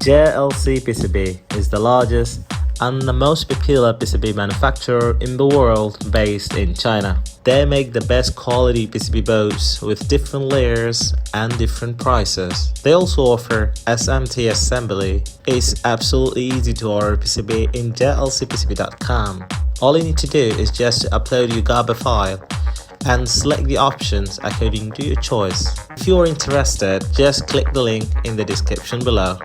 JLC PCB is the largest and the most popular PCB manufacturer in the world based in China. They make the best quality PCB boards with different layers and different prices. They also offer SMT assembly. It's absolutely easy to order PCB in jlcpcb.com. All you need to do is just upload your GABA file and select the options according to your choice. If you are interested, just click the link in the description below.